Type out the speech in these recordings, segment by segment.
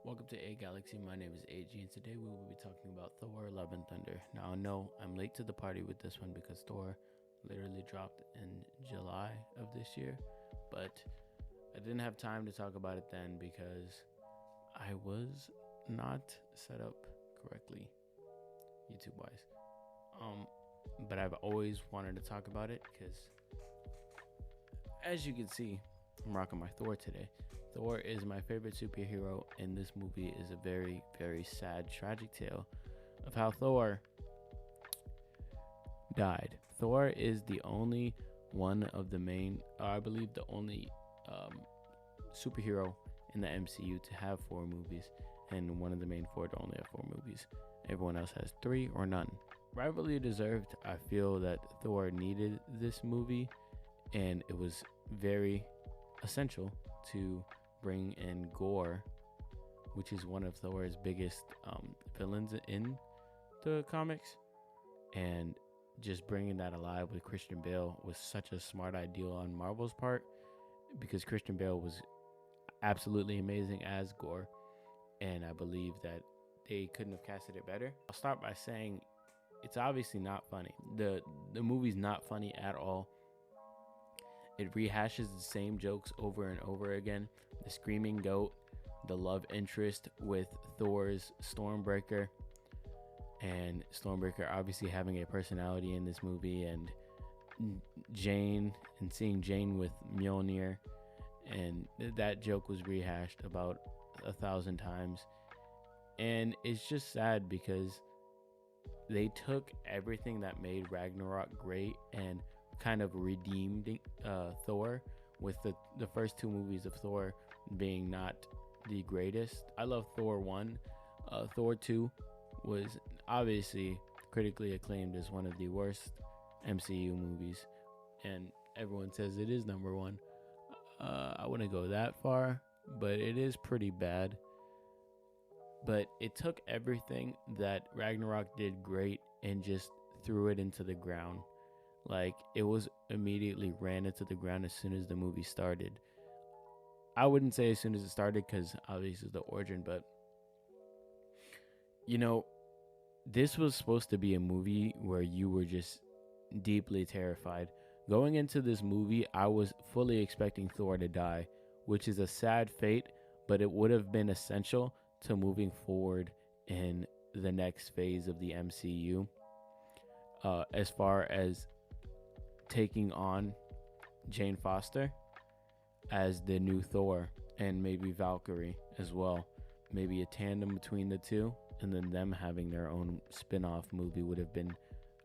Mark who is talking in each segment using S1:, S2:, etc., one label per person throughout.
S1: Welcome to Galaxee. My name is AG, and today we will be talking about Thor: Love and Thunder. Now, I know I'm late to the party with this one because Thor literally dropped in July of this year, but I didn't have time to talk about it then because I was not set up correctly, YouTube-wise. But I've always wanted to talk about it because, as you can see, I'm rocking my Thor today. Thor is my favorite superhero, and this movie is a very, very sad, tragic tale of how Thor died. Thor is the only one of the main, I believe, the only superhero in the MCU to have 4 movies, and one of the main 4 to only have 4 movies. Everyone else has 3 or none. Rightfully deserved. I feel that Thor needed this movie, and it was very essential to bring in Gore, which is one of Thor's biggest villains in the comics, and just bringing that alive with Christian Bale was such a smart idea on Marvel's part, because Christian Bale was absolutely amazing as Gore, and I believe that they couldn't have casted it better. I'll start by saying it's obviously not funny. The movie's not funny at all. It rehashes the same jokes over and over again. The screaming goat, the love interest with Thor's Stormbreaker, and Stormbreaker obviously having a personality in this movie, and Jane, and seeing Jane with Mjolnir, and that joke was rehashed about 1,000 times. And it's just sad because they took everything that made Ragnarok great and kind of redeemed Thor, with the first 2 movies of Thor being not the greatest. I love Thor 1. Thor 2 was obviously critically acclaimed as one of the worst MCU movies, and everyone says it is number 1. I wouldn't go that far, but it is pretty bad. But it took everything that Ragnarok did great and just threw it into the ground. Like, it was immediately ran into the ground as soon as the movie started. I wouldn't say as soon as it started, because obviously it's the origin, but this was supposed to be a movie where you were just deeply terrified. Going into this movie, I was fully expecting Thor to die, which is a sad fate, but it would have been essential to moving forward in the next phase of the MCU, as far as taking on Jane Foster as the new Thor, and maybe Valkyrie as well. Maybe a tandem between the two, and then them having their own spin-off movie would have been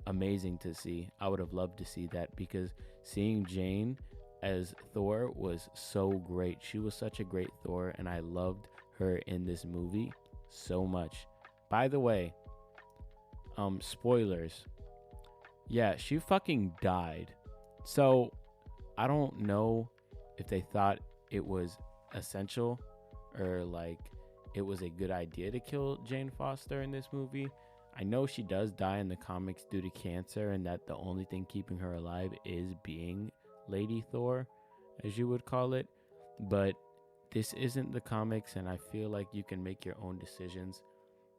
S1: amazing to see. I would have loved to see that, because seeing Jane as Thor was so great. She was such a great Thor, and I loved her in this movie so much. By the way, spoilers. Yeah, she fucking died. So I don't know if they thought it was essential, or like it was a good idea to kill Jane Foster in this movie. I know she does die in the comics due to cancer, and that the only thing keeping her alive is being Lady Thor, as you would call it. But this isn't the comics, and I feel like you can make your own decisions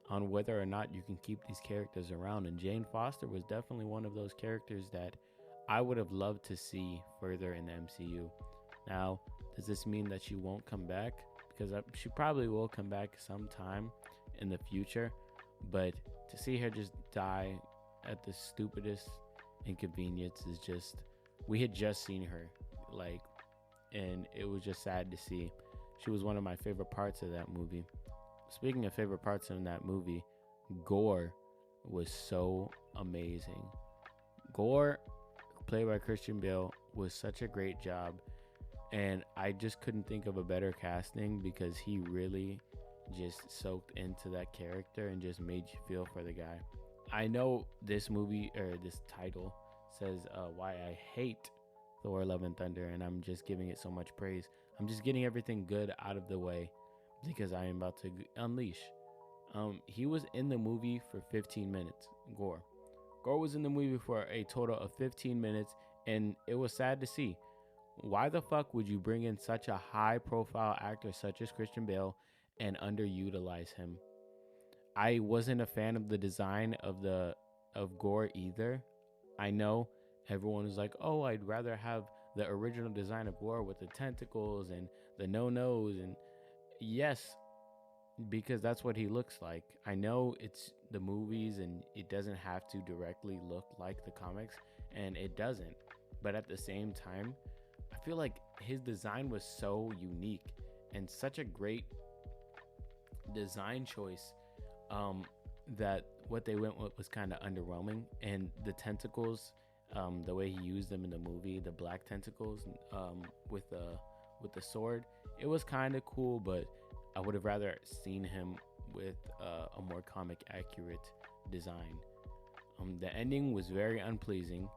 S1: on whether or not you can keep these characters around. And Jane Foster was definitely one of those characters that I would have loved to see further in the MCU. Now, does this mean that she won't come back? Because she probably will come back sometime in the future. But to see her just die at the stupidest inconvenience is just... We had just seen her, and it was just sad to see. She was one of my favorite parts of that movie. Speaking of favorite parts in that movie, Gore was so amazing. Gore, played by Christian Bale, was such a great job, and I just couldn't think of a better casting, because he really just soaked into that character and just made you feel for the guy. I know this movie, or this title, says why I hate Thor: Love and Thunder, and I'm just giving it so much praise. I'm just getting everything good out of the way, because I am about to unleash. He was in the movie for 15 minutes. Gore was in the movie for a total of 15 minutes, and it was sad to see. Why the fuck would you bring in such a high profile actor such as Christian Bale and underutilize him. I wasn't a fan of the design of Gore either. I know everyone was like, "Oh, I'd rather have the original design of Gore with the tentacles and the no nose." And yes, because that's what he looks like. I know it's the movies and it doesn't have to directly look like the comics, and it doesn't. But at the same time, I feel like his design was so unique and such a great design choice, um, that what they went with was kind of underwhelming. And the tentacles, the way he used them in the movie, the black tentacles, with the sword, it was kind of cool, but I would have rather seen him with a more comic accurate design. The ending was very unpleasing.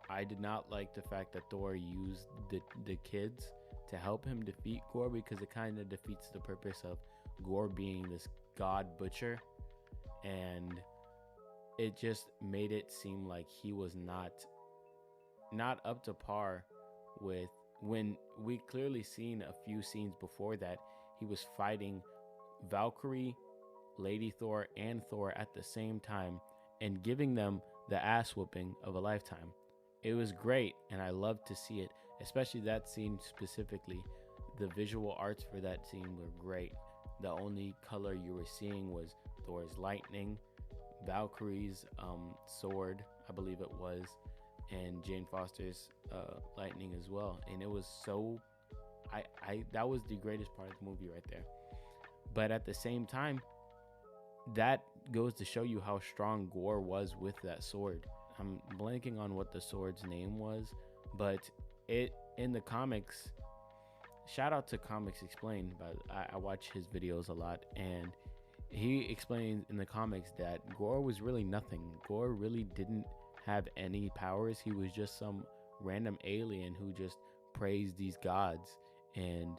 S1: I did not like the fact that Thor used the kids to help him defeat Gore, because it kind of defeats the purpose of Gore being this god butcher, and it just made it seem like he was not up to par with, when we clearly seen a few scenes before that he was fighting Valkyrie, Lady Thor, and Thor at the same time and giving them the ass whooping of a lifetime. It was great, and I loved to see it, especially that scene specifically. The visual arts for that scene were great. The only color you were seeing was Thor's lightning, Valkyrie's sword, I believe it was, and Jane Foster's lightning as well. And it was so, I that was the greatest part of the movie right there. But at the same time, that goes to show you how strong Gore was with that sword. I'm blanking on what the sword's name was, but it in the comics, shout out to Comics Explained, but I watch his videos a lot, and he explains in the comics that Gore was really nothing. Gore really didn't have any powers. He was just some random alien who just praised these gods. And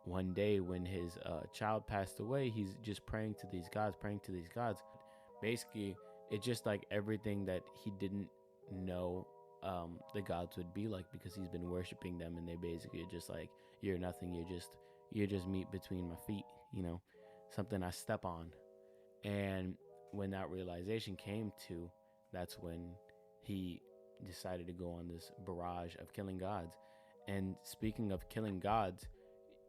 S1: one day when his child passed away, he's just praying to these gods, praying to these gods. Basically, it's just like everything that he didn't know the gods would be like, because he's been worshiping them, and they basically are just like, you're nothing, you're just meat between my feet, something I step on. And when that realization came to, that's when he decided to go on this barrage of killing gods. And speaking of killing gods,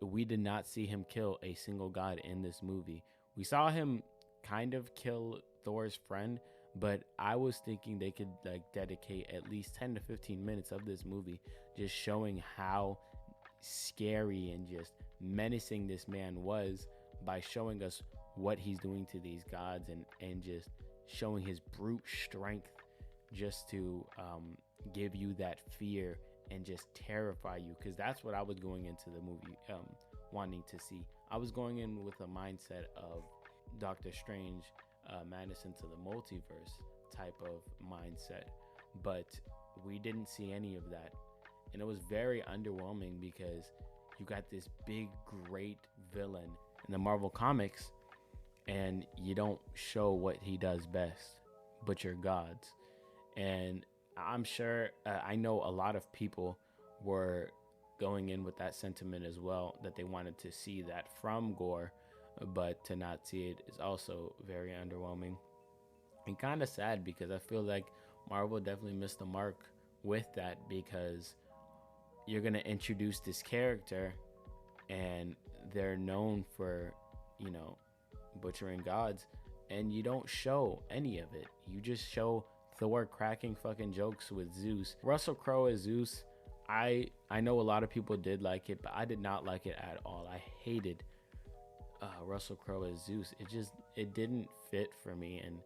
S1: we did not see him kill a single god in this movie. We saw him kind of kill Thor's friend, but I was thinking they could dedicate at least 10 to 15 minutes of this movie just showing how scary and just menacing this man was, by showing us what he's doing to these gods, and just showing his brute strength, just to give you that fear and just terrify you, because that's what I was going into the movie wanting to see. I was going in with a mindset of Doctor Strange, Madness into the Multiverse type of mindset, but we didn't see any of that, and it was very underwhelming, because you got this big great villain in the Marvel comics, and you don't show what he does best, butcher gods. And I'm sure, I know a lot of people were going in with that sentiment as well, that they wanted to see that from Gore, but to not see it is also very underwhelming and kind of sad, because I feel like Marvel definitely missed the mark with that, because you're going to introduce this character and they're known for, butchering gods, and you don't show any of it. You just show Thor cracking fucking jokes with Zeus. Russell Crowe as Zeus, I know a lot of people did like it, but I did not like it at all. I hated Russell Crowe as Zeus. It didn't fit for me, and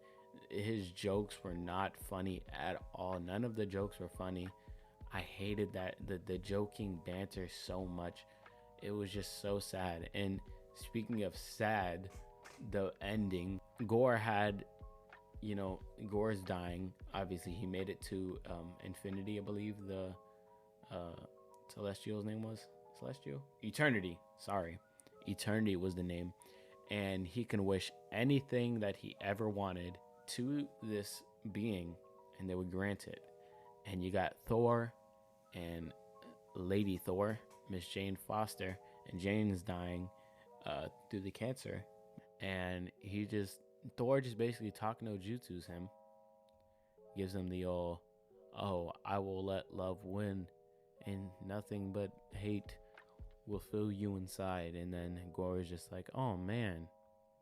S1: his jokes were not funny at all. None of the jokes were funny. I hated that the joking banter so much. It was just so sad. And speaking of sad, the ending, Gore had, Gore's dying. Obviously, he made it to infinity, I believe the Celestial's name was. Celestial? Eternity. Sorry. Eternity was the name. And he can wish anything that he ever wanted to this being, and they would grant it. And you got Thor and Lady Thor, Miss Jane Foster, and Jane's dying. through the cancer, and Thor just basically talk no jutsus him, gives him the old, oh, I will let love win, and nothing but hate will fill you inside. And then Gore is just like, oh man,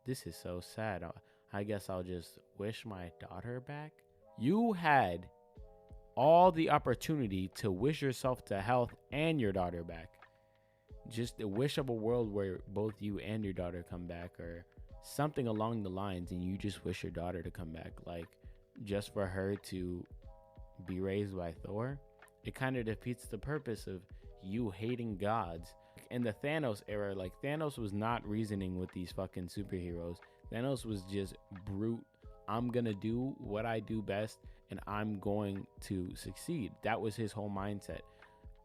S1: this is so sad. I guess I'll just wish my daughter back. You had all the opportunity to wish yourself to health and your daughter back. Just a wish of a world where both you and your daughter come back, or something along the lines, and you just wish your daughter to come back, like just for her to be raised by Thor. It kind of defeats the purpose of you hating gods. In the Thanos era, like, Thanos was not reasoning with these fucking superheroes. Thanos was just brute. I'm gonna do what I do best, and I'm going to succeed. That was his whole mindset.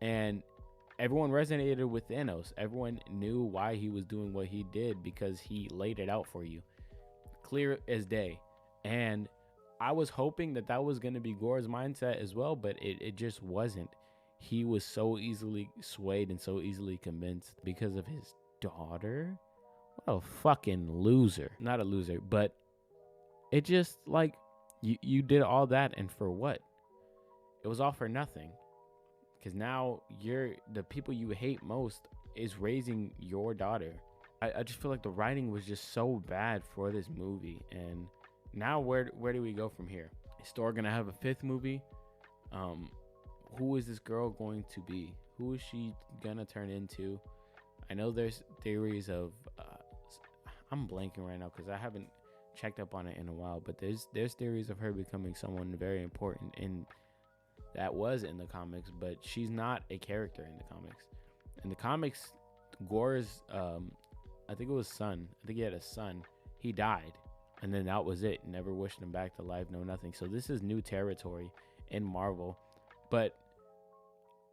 S1: And everyone resonated with Thanos. Everyone knew why he was doing what he did, because he laid it out for you, clear as day. And I was hoping that that was going to be Gore's mindset as well, but it just wasn't. He was so easily swayed and so easily convinced because of his daughter. What a fucking loser. Not a loser, but it just, like, you did all that, and for what? It was all for nothing. Because now the people you hate most is raising your daughter. I just feel like the writing was just so bad for this movie. And now where do we go from here? Is Thor gonna have a 5th movie? Who is this girl going to be? Who is she gonna turn into? I know there's theories of I'm blanking right now because I haven't checked up on it in a while, but there's theories of her becoming someone very important that was in the comics, but she's not a character in the comics. In the comics, Gore's I think it was son. I think he had a son. He died, and then that was it. Never wished him back to life. No, nothing. So this is new territory in Marvel, but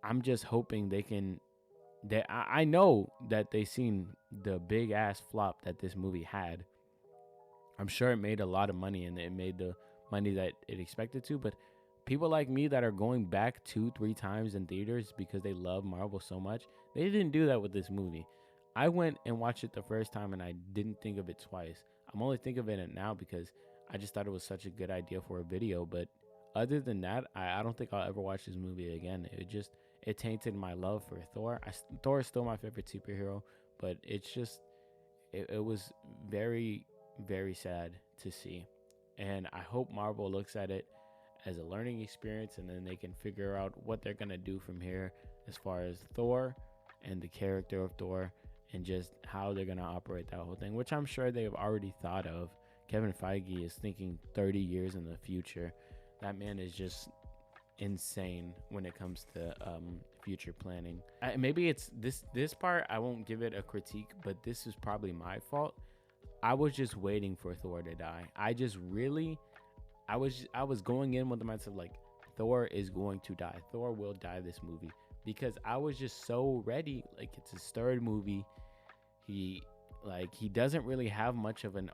S1: I'm just hoping they can. I know that they seen the big ass flop that this movie had. I'm sure it made a lot of money, and it made the money that it expected to, but people like me that are going back 2-3 times in theaters because they love Marvel so much, they didn't do that with this movie. I went and watched it the first time, and I didn't think of it twice. I'm only thinking of it now because I just thought it was such a good idea for a video. But other than that, I don't think I'll ever watch this movie again. It tainted my love for Thor. Thor is still my favorite superhero, but it's just, it was very, very sad to see. And I hope Marvel looks at it as a learning experience, and then they can figure out what they're going to do from here as far as Thor and the character of Thor, and just how they're going to operate that whole thing, which I'm sure they've already thought of. Kevin Feige is thinking 30 years in the future. That man is just insane when it comes to future planning. Maybe it's this part, I won't give it a critique, but this is probably my fault. I was just waiting for Thor to die. I was going in with the mindset like, Thor is going to die. Thor will die this movie, because I was just so ready. Like, it's his 3rd movie. He doesn't really have much of an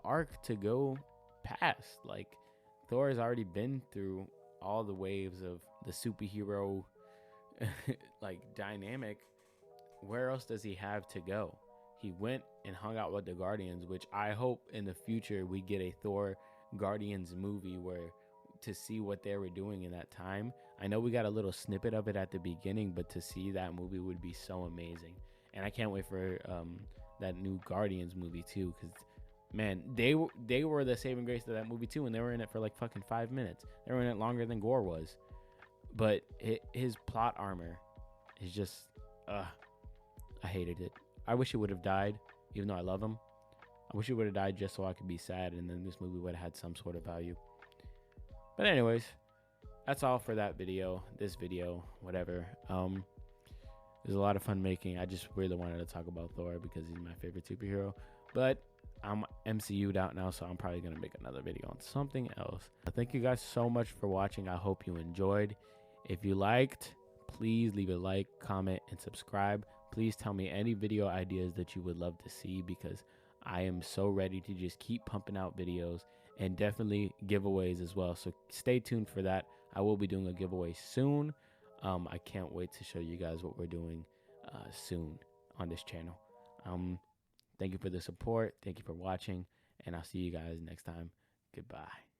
S1: arc to go past. Like, Thor has already been through all the waves of the superhero like dynamic. Where else does he have to go? He went and hung out with the Guardians, which I hope in the future we get a Thor Guardians movie to see what they were doing in that time. I know we got a little snippet of it at the beginning, but to see that movie would be so amazing. And I can't wait for that new Guardians movie too, because man, they were the saving grace of that movie too, and they were in it for like fucking 5 minutes. They were in it longer than Gore was, but his plot armor is just I hated it. I wish he would have died, even though I love him. I wish he would have died just so I could be sad, and then this movie would have had some sort of value. But anyways, that's all for that video. This video, whatever. It was a lot of fun making. I just really wanted to talk about Thor because he's my favorite superhero. But I'm MCU'd out now, so I'm probably going to make another video on something else. Thank you guys so much for watching. I hope you enjoyed. If you liked, please leave a like, comment, and subscribe. Please tell me any video ideas that you would love to see, because I am so ready to just keep pumping out videos, and definitely giveaways as well. So stay tuned for that. I will be doing a giveaway soon. I can't wait to show you guys what we're doing soon on this channel. Thank you for the support. Thank you for watching, and I'll see you guys next time. Goodbye.